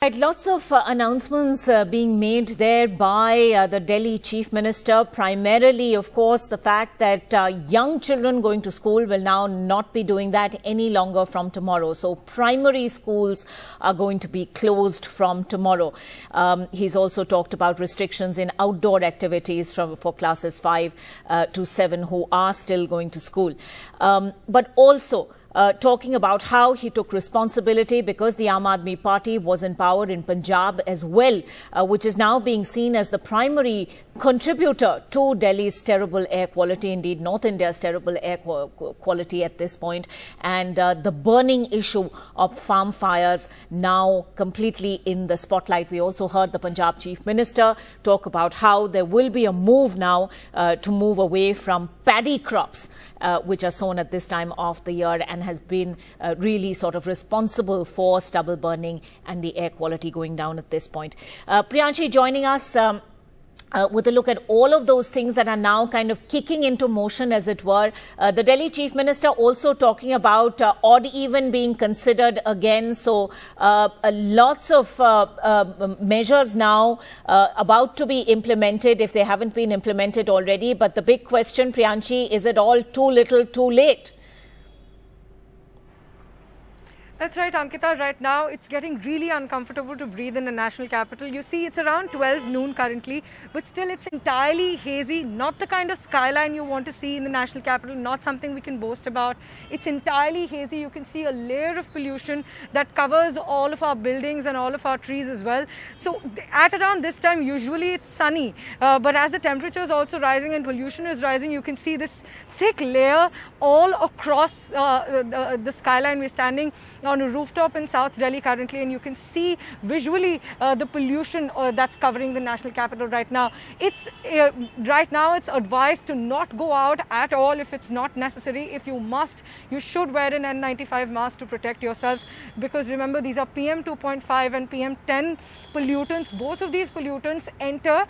Right, lots of announcements being made there by the Delhi Chief Minister. Primarily, of course, the fact that young children going to school will now not be doing that any longer from tomorrow. So primary schools are going to be closed from tomorrow. He's also talked about restrictions in outdoor activities for classes 5 to 7 who are still going to school. But also talking about how he took responsibility because the Aam Aadmi Party was in power in Punjab as well, which is now being seen as the primary contributor to Delhi's terrible air quality, indeed North India's terrible air quality at this point, and the burning issue of farm fires now completely in the spotlight. We also heard the Punjab Chief Minister talk about how there will be a move now to move away from paddy crops, which are sown at this time of the year and has been really sort of responsible for stubble burning and the air quality going down at this point. Priyanshi joining us with a look at all of those things that are now kind of kicking into motion, as it were. The Delhi Chief Minister also talking about odd even being considered again. So lots of measures now about to be implemented if they haven't been implemented already. But the big question, Priyanshi, is it all too little, too late? That's right, Ankita. Right now, it's getting really uncomfortable to breathe in the national capital. You see, it's around 12 noon currently, but still it's entirely hazy, not the kind of skyline you want to see in the national capital, not something we can boast about. It's entirely hazy. You can see a layer of pollution that covers all of our buildings and all of our trees as well. So at around this time, usually it's sunny, but as the temperature is also rising and pollution is rising, you can see this thick layer all across the skyline. We're standing on a rooftop in South Delhi currently, and you can see visually the pollution that's covering the national capital right now. Right now it's advised to not go out at all if it's not necessary. If you must, you should wear an N95 mask to protect yourselves, because remember, these are PM 2.5 and PM 10 pollutants. Both of these pollutants enter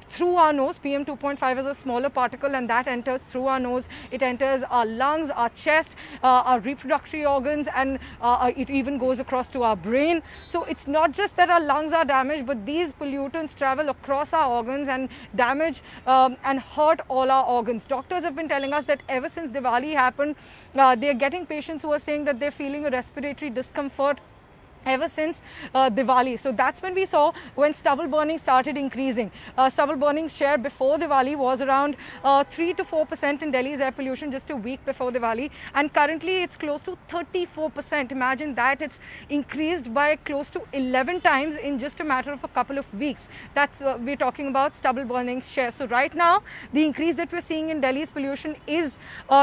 through our nose. PM 2.5 is a smaller particle, and that enters through our nose. It enters our lungs, our chest, our reproductive organs, and it even goes across to our brain. So it's not just that our lungs are damaged, but these pollutants travel across our organs and damage and hurt all our organs. Doctors have been telling us that ever since Diwali happened, they're getting patients who are saying that they're feeling a respiratory discomfort ever since Diwali. So that's when we saw when stubble burning started increasing. Stubble burning's share before Diwali was around 3 to 4% in Delhi's air pollution just a week before Diwali, and currently it's close to 34%. Imagine that, it's increased by close to 11 times in just a matter of a couple of weeks. That's we're talking about stubble burning's share. So right now the increase that we're seeing in Delhi's pollution is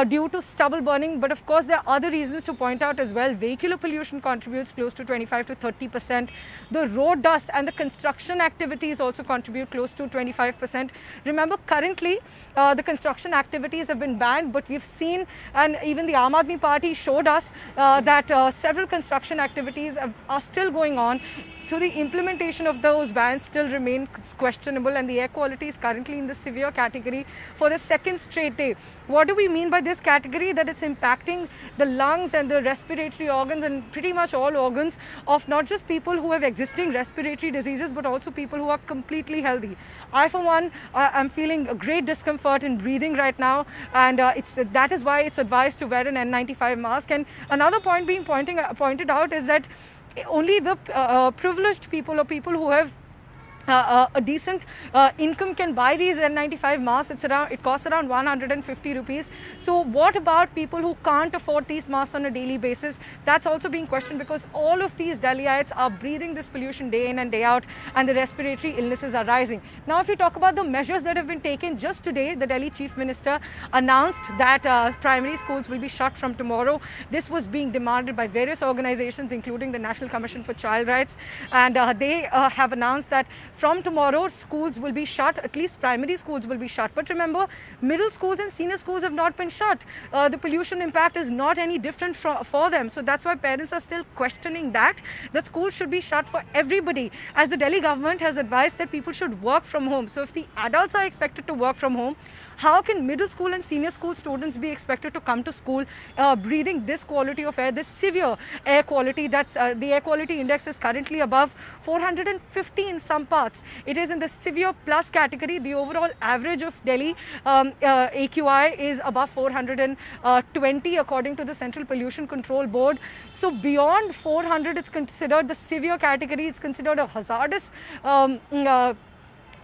due to stubble burning, but of course there are other reasons to point out as well. Vehicular pollution contributes close to 25 to 30%. The road dust and the construction activities also contribute close to 25%. Remember, currently the construction activities have been banned, but we've seen, and even the Aam Aadmi Party showed us that several construction activities are still going on. So the implementation of those bans still remain questionable, and the air quality is currently in the severe category for the second straight day. What do we mean by this category? That it's impacting the lungs and the respiratory organs and pretty much all organs of not just people who have existing respiratory diseases, but also people who are completely healthy. I, for one, I'm feeling a great discomfort in breathing right now, and that is why it's advised to wear an N95 mask. And another point being pointed out is that only the privileged people or people who have a decent income can buy these N95 masks. It costs around 150 rupees. So what about people who can't afford these masks on a daily basis? That's also being questioned, because all of these Delhiites are breathing this pollution day in and day out, and the respiratory illnesses are rising. Now, if we talk about the measures that have been taken, just today the Delhi Chief Minister announced that primary schools will be shut from tomorrow. This was being demanded by various organizations, including the National Commission for Child Rights, and they have announced that from tomorrow, schools will be shut, at least primary schools will be shut. But remember, middle schools and senior schools have not been shut. The pollution impact is not any different for them. So that's why parents are still questioning that schools should be shut for everybody, as the Delhi government has advised that people should work from home. So if the adults are expected to work from home, how can middle school and senior school students be expected to come to school breathing this quality of air, this severe air quality? That the air quality index is currently above 450 in some parts. It is in the severe plus category. The overall average of Delhi AQI is above 420 according to the Central Pollution Control Board. So beyond 400, it's considered the severe category. It's considered a hazardous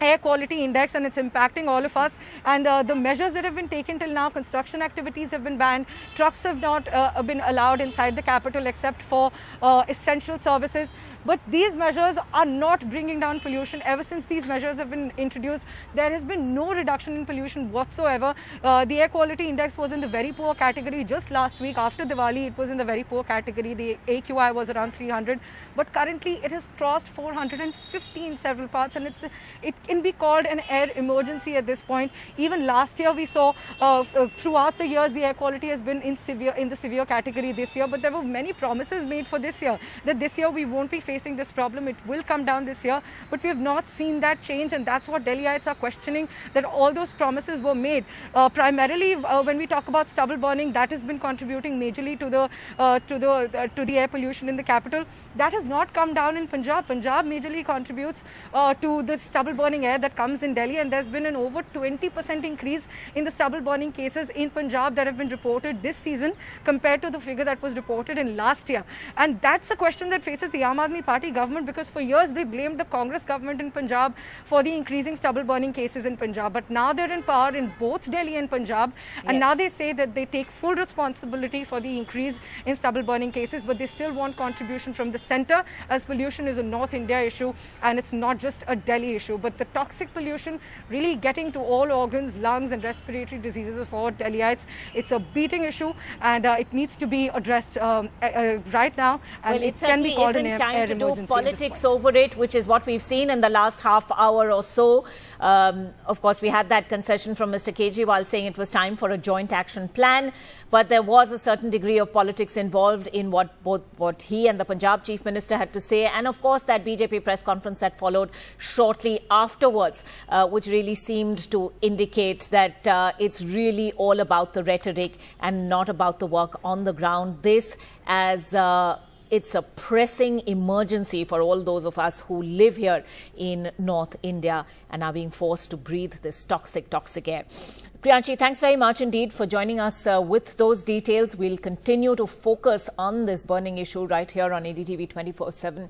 air quality index, and it's impacting all of us. And the measures that have been taken till now, construction activities have been banned, trucks have not been allowed inside the capital except for essential services. But these measures are not bringing down pollution. Ever since these measures have been introduced, there has been no reduction in pollution whatsoever. The air quality index was in the very poor category just last week. After Diwali, it was in the very poor category. The AQI was around 300, but currently it has crossed 450 in several parts, and it can be called an air emergency at this point. Even last year we saw throughout the years the air quality has been in the severe category this year, but there were many promises made for this year that this year we won't be facing this problem. It will come down this year, but we have not seen that change, and that's what Delhiites are questioning, that all those promises were made. Primarily when we talk about stubble burning, that has been contributing majorly to the air pollution in the capital. That has not come down in Punjab. Punjab majorly contributes to the stubble burning air that comes in Delhi, and there's been an over 20% increase in the stubble burning cases in Punjab that have been reported this season compared to the figure that was reported in last year. And that's a question that faces the Aam Aadmi Party government, because for years they blamed the Congress government in Punjab for the increasing stubble burning cases in Punjab. But now they're in power in both Delhi and Punjab, and now they say that they take full responsibility for the increase in stubble burning cases, but they still want contribution from the center, as pollution is a North India issue and it's not just a Delhi issue. But the toxic pollution really getting to all organs, lungs and respiratory diseases for Delhiites, it's a beating issue, and it needs to be addressed right now, and well, it can be called an air time to emergency. Do politics over it, which is what we've seen in the last half hour or so. Of course, we had that concession from Mr. Kejriwal saying it was time for a joint action plan, but there was a certain degree of politics involved in what he and the Punjab Chief Minister had to say, and of course that BJP press conference that followed shortly afterwards, which really seemed to indicate that it's really all about the rhetoric and not about the work on the ground. This as it's a pressing emergency for all those of us who live here in North India and are being forced to breathe this toxic air. Priyanshi, thanks very much indeed for joining us with those details. We'll continue to focus on this burning issue right here on NDTV 24/7.